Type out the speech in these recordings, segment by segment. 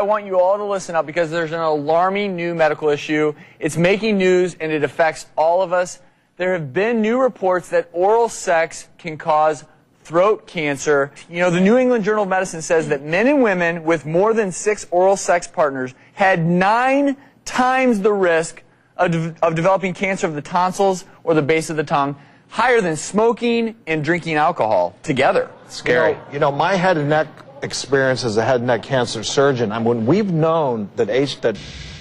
I want you all to listen up because there's an alarming new medical issue. It's making news and it affects all of us. There have been new reports that oral sex can cause throat cancer. You know, the New England Journal of Medicine says that men and women with more than 6 oral sex partners had 9 times the risk of developing cancer of the tonsils or the base of the tongue, higher than smoking and drinking alcohol together. Scary. You know, my head and neck experience as a head and neck cancer surgeon, when we've known that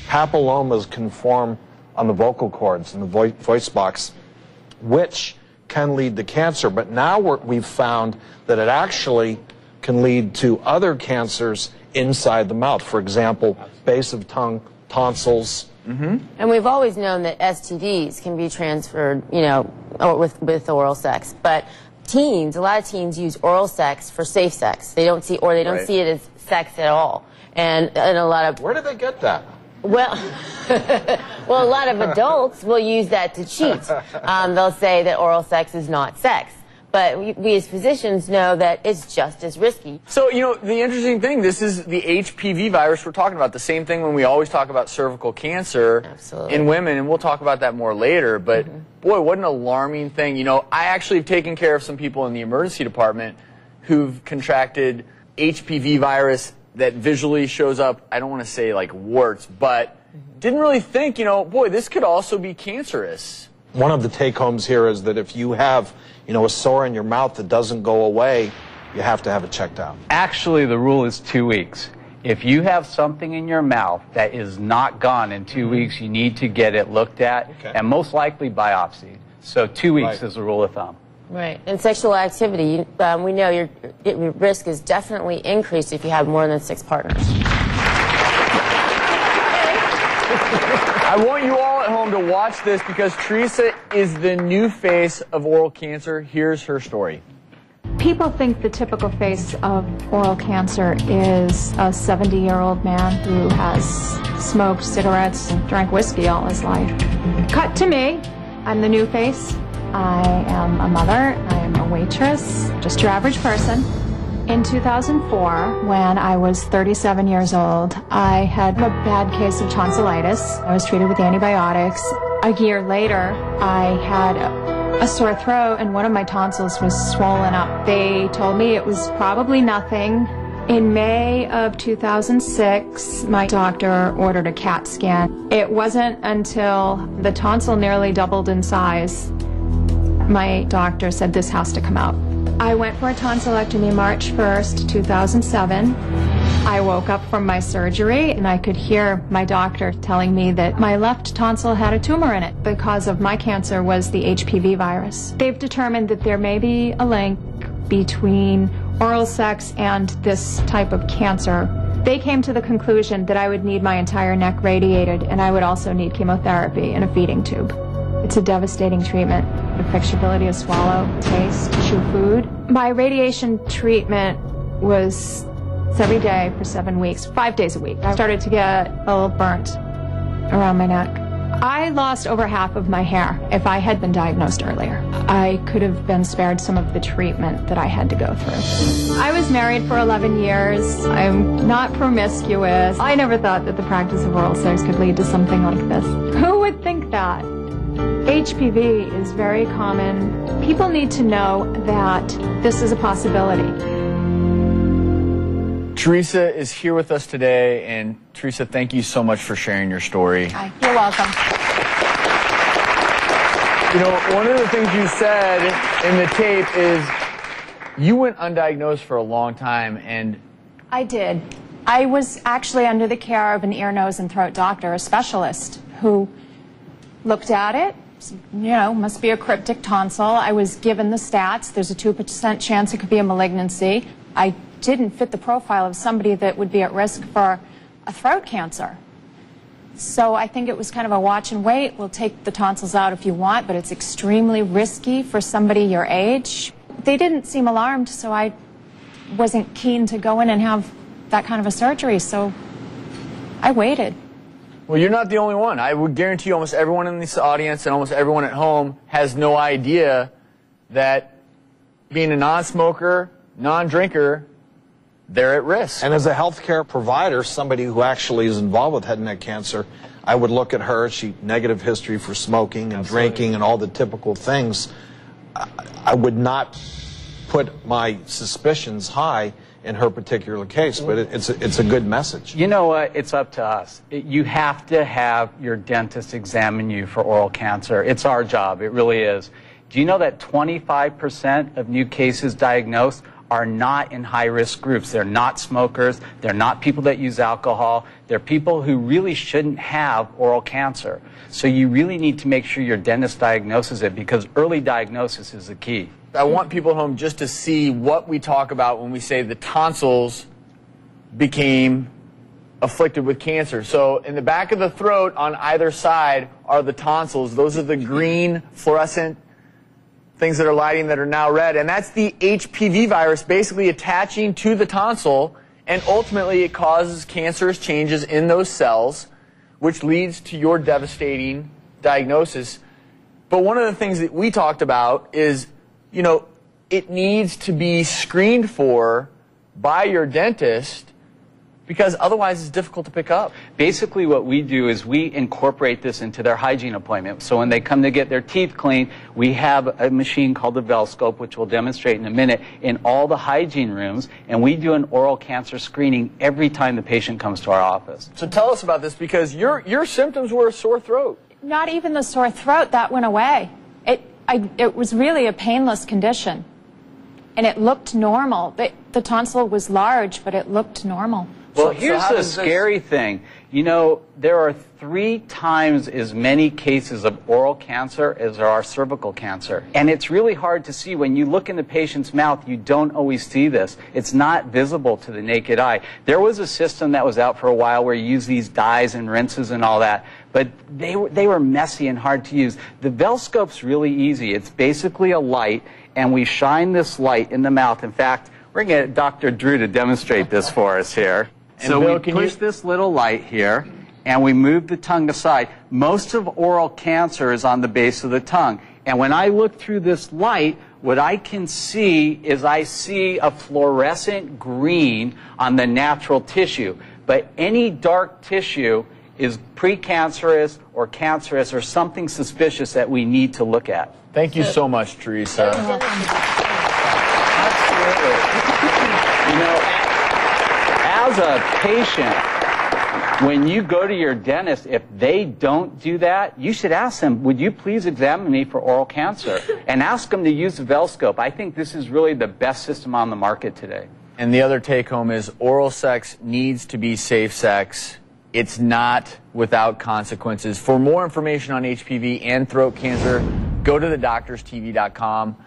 papillomas can form on the vocal cords in the voice box, which can lead to cancer, but now we've found that it actually can lead to other cancers inside the mouth. For example, base of tongue, tonsils. And we've always known that STDs can be transferred, you know, with oral sex, but a lot of teens use oral sex for safe sex. They don't see it as sex at all. And a lot of... Where do they get that? Well, well, a lot of adults will use that to cheat. They'll say that oral sex is not sex. But we as physicians know that it's just as risky. So, you know, the interesting thing, this is the HPV virus we're talking about. The same thing when we always talk about cervical cancer in women, and we'll talk about that more later. But, boy, what an alarming thing. You know, I actually have taken care of some people in the emergency department who've contracted HPV virus that visually shows up, I don't want to say like warts, but didn't really think, you know, boy, this could also be cancerous. One of the take-homes here is that if you have, you know, a sore in your mouth that doesn't go away, you have to have it checked out. Actually, the rule is 2 weeks. If you have something in your mouth that is not gone in 2 weeks, you need to get it looked at, and most likely biopsied. So 2 weeks is the rule of thumb. Right. And sexual activity, we know your risk is definitely increased if you have more than 6 partners. I want you all at home to watch this because Teresa is the new face of oral cancer. Here's her story. People think the typical face of oral cancer is a 70-year-old man who has smoked cigarettes and drank whiskey all his life. Cut to me. I'm the new face. I am a mother. I am a waitress. Just your average person. In 2004, when I was 37 years old, I had a bad case of tonsillitis. I was treated with antibiotics. A year later, I had a sore throat and one of my tonsils was swollen up. They told me it was probably nothing. In May of 2006, my doctor ordered a CAT scan. It wasn't until the tonsil nearly doubled in size, my doctor said this has to come out. I went for a tonsillectomy March 1st, 2007. I woke up from my surgery and I could hear my doctor telling me that my left tonsil had a tumor in it. The cause of my cancer was the HPV virus. They've determined that there may be a link between oral sex and this type of cancer. They came to the conclusion that I would need my entire neck radiated and I would also need chemotherapy and a feeding tube. It's a devastating treatment. It affects your ability to swallow, taste, chew food. My radiation treatment was every day for 7 weeks, 5 days a week. I started to get a little burnt around my neck. I lost over half of my hair if I had been diagnosed earlier. I could have been spared some of the treatment that I had to go through. I was married for 11 years. I'm not promiscuous. I never thought that the practice of oral sex could lead to something like this. Who would think that? HPV is very common. People need to know that this is a possibility. Teresa is here with us today, and Teresa, thank you so much for sharing your story. Hi. You're welcome. You know, one of the things you said in the tape is you went undiagnosed for a long time, and... I did. I was actually under the care of an ear, nose, and throat doctor, a specialist, who looked at it, you know, must be a cryptic tonsil. I was given the stats. There's a 2% chance it could be a malignancy. I didn't fit the profile of somebody that would be at risk for a throat cancer. So I think it was kind of a watch and wait. We'll take the tonsils out if you want, but it's extremely risky for somebody your age. They didn't seem alarmed, so I wasn't keen to go in and have that kind of a surgery, so I waited. Well, you're not the only one. I would guarantee you almost everyone in this audience and almost everyone at home has no idea that being a non-smoker, non-drinker, they're at risk. And as a healthcare provider, somebody who actually is involved with head and neck cancer, I would look at her. She negative history for smoking and drinking and all the typical things. I would not put my suspicions high in her particular case, but it's a good message. You know what? It's up to us. You have to have your dentist examine you for oral cancer. It's our job. It really is. Do you know that 25% of new cases diagnosed are not in high-risk groups? They're not smokers. They're not people that use alcohol. They're people who really shouldn't have oral cancer. So you really need to make sure your dentist diagnoses it, because early diagnosis is the key. I want people at home just to see what we talk about when we say the tonsils became afflicted with cancer. So in the back of the throat on either side are the tonsils. Those are the green fluorescent things that are lighting that are now red. And that's the HPV virus basically attaching to the tonsil, and ultimately it causes cancerous changes in those cells, which leads to your devastating diagnosis. But one of the things that we talked about is, you know, it needs to be screened for by your dentist, because otherwise it's difficult to pick up. Basically what we do is we incorporate this into their hygiene appointment. So when they come to get their teeth cleaned, we have a machine called the Velscope, which we'll demonstrate in a minute, in all the hygiene rooms, and we do an oral cancer screening every time the patient comes to our office. So tell us about this, because your symptoms were a sore throat. Not even the sore throat, that went away. It was really a painless condition, and it looked normal. The tonsil was large, but it looked normal. Well, here's the scary thing. You know, there are 3 times as many cases of oral cancer as there are cervical cancer. And it's really hard to see. When you look in the patient's mouth, you don't always see this. It's not visible to the naked eye. There was a system that was out for a while where you use these dyes and rinses and all that, but they were messy and hard to use. The Velscope's really easy. It's basically a light, and we shine this light in the mouth. In fact, we're going to get Dr. Drew to demonstrate this for us here. So Bill, we push this little light here, and we move the tongue aside. Most of oral cancer is on the base of the tongue. And when I look through this light, what I can see is I see a fluorescent green on the natural tissue. But any dark tissue is precancerous or cancerous or something suspicious that we need to look at. Thank you so much, Teresa. Absolutely. You know, as a patient, when you go to your dentist, if they don't do that, you should ask them, would you please examine me for oral cancer? And ask them to use the Velscope. I think this is really the best system on the market today. And the other take home is oral sex needs to be safe sex. It's not without consequences. For more information on HPV and throat cancer, go to thedoctorstv.com.